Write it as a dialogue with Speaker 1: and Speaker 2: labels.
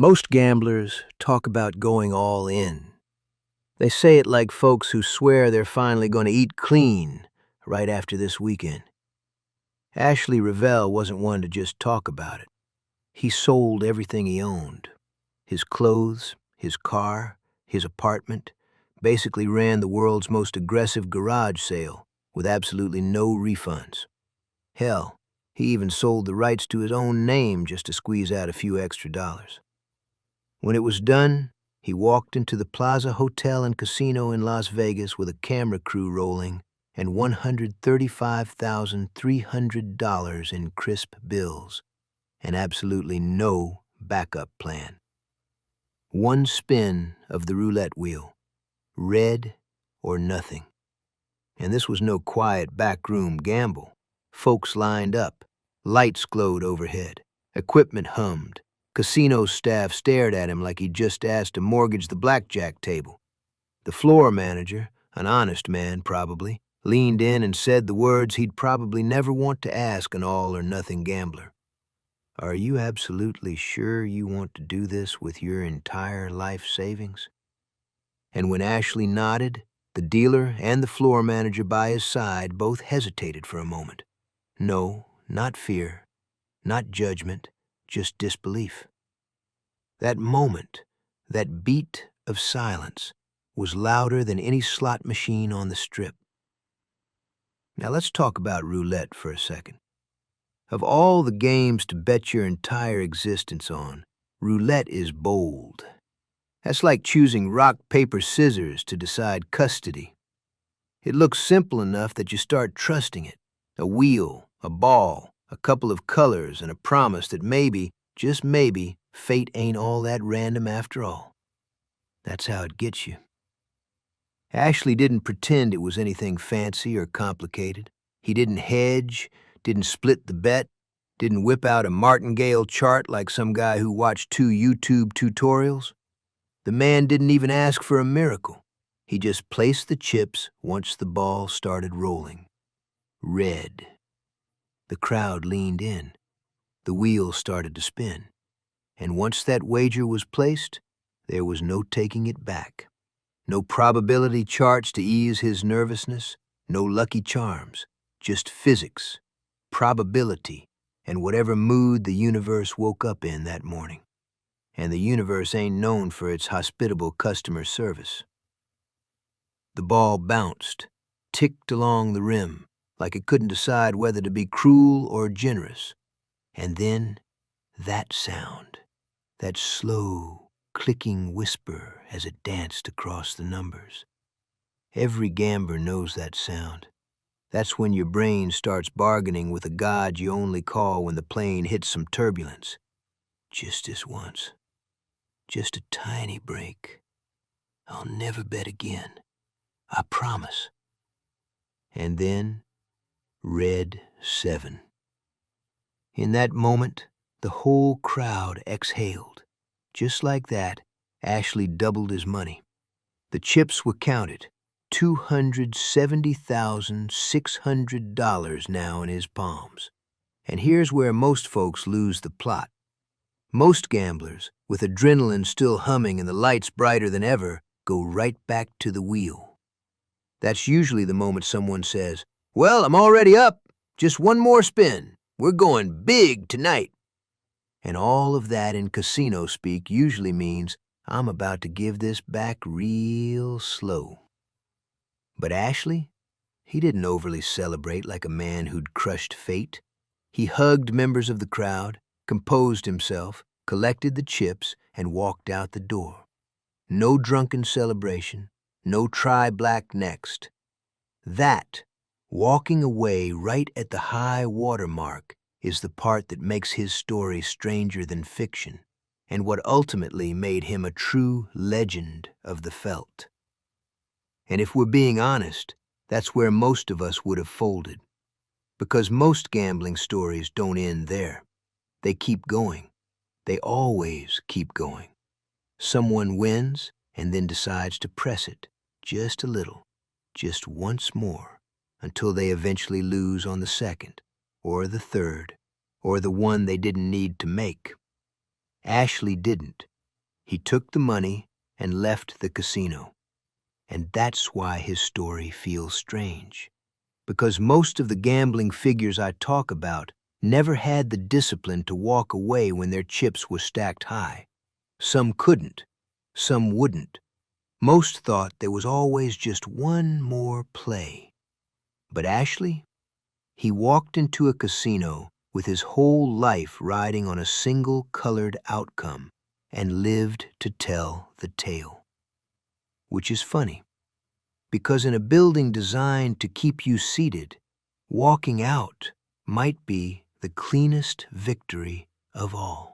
Speaker 1: Most gamblers talk about going all in. They say it like folks who swear they're finally going to eat clean right after this weekend. Ashley Revell wasn't one to just talk about it. He sold everything he owned. His clothes, his car, his apartment, basically ran the world's most aggressive garage sale with absolutely no refunds. Hell, he even sold the rights to his own name just to squeeze out a few extra dollars. When it was done, he walked into the Plaza Hotel and Casino in Las Vegas with a camera crew rolling and $135,300 in crisp bills, and absolutely no backup plan. One spin of the roulette wheel, red or nothing. And this was no quiet backroom gamble. Folks lined up, lights glowed overhead, equipment hummed. Casino staff stared at him like he'd just asked to mortgage the blackjack table. The floor manager, an honest man probably, leaned in and said the words he'd probably never want to ask an all-or-nothing gambler. "Are you absolutely sure you want to do this with your entire life savings?" And when Ashley nodded, the dealer and the floor manager by his side both hesitated for a moment. No, not fear, not judgment, just disbelief. That moment, that beat of silence, was louder than any slot machine on the strip. Now let's talk about roulette for a second. Of all the games to bet your entire existence on, roulette is bold. That's like choosing rock, paper, scissors to decide custody. It looks simple enough that you start trusting it. A wheel, a ball, a couple of colors, and a promise that maybe, just maybe, fate ain't all that random after all. That's how it gets you. Ashley didn't pretend it was anything fancy or complicated. He didn't hedge, didn't split the bet, didn't whip out a martingale chart like some guy who watched 2 YouTube tutorials. The man didn't even ask for a miracle. He just placed the chips once the ball started rolling. Red. The crowd leaned in. The wheel started to spin. And once that wager was placed, there was no taking it back. No probability charts to ease his nervousness, no lucky charms, just physics, probability, and whatever mood the universe woke up in that morning. And the universe ain't known for its hospitable customer service. The ball bounced, ticked along the rim, like it couldn't decide whether to be cruel or generous. And then, that sound, that slow, clicking whisper as it danced across the numbers. Every gambler knows that sound. That's when your brain starts bargaining with a god you only call when the plane hits some turbulence. Just this once. Just a tiny break. I'll never bet again. I promise. And then, red 7. In that moment, the whole crowd exhaled. Just like that, Ashley doubled his money. The chips were counted. $270,600 now in his palms. And here's where most folks lose the plot. Most gamblers, with adrenaline still humming and the lights brighter than ever, go right back to the wheel. That's usually the moment someone says, "Well, I'm already up. Just one more spin. We're going big tonight." And all of that in casino speak usually means, "I'm about to give this back real slow." But Ashley, he didn't overly celebrate like a man who'd crushed fate. He hugged members of the crowd, composed himself, collected the chips, and walked out the door. No drunken celebration, no try black next. That, walking away right at the high water mark, is the part that makes his story stranger than fiction, and what ultimately made him a true legend of the felt. And if we're being honest, that's where most of us would have folded. Because most gambling stories don't end there. They keep going. They always keep going. Someone wins and then decides to press it just a little, just once more, until they eventually lose on the second, or the third, or the one they didn't need to make. Ashley didn't. He took the money and left the casino. And that's why his story feels strange. Because most of the gambling figures I talk about never had the discipline to walk away when their chips were stacked high. Some couldn't, some wouldn't. Most thought there was always just one more play. But Ashley, he walked into a casino with his whole life riding on a single colored outcome and lived to tell the tale. Which is funny, because in a building designed to keep you seated, walking out might be the cleanest victory of all.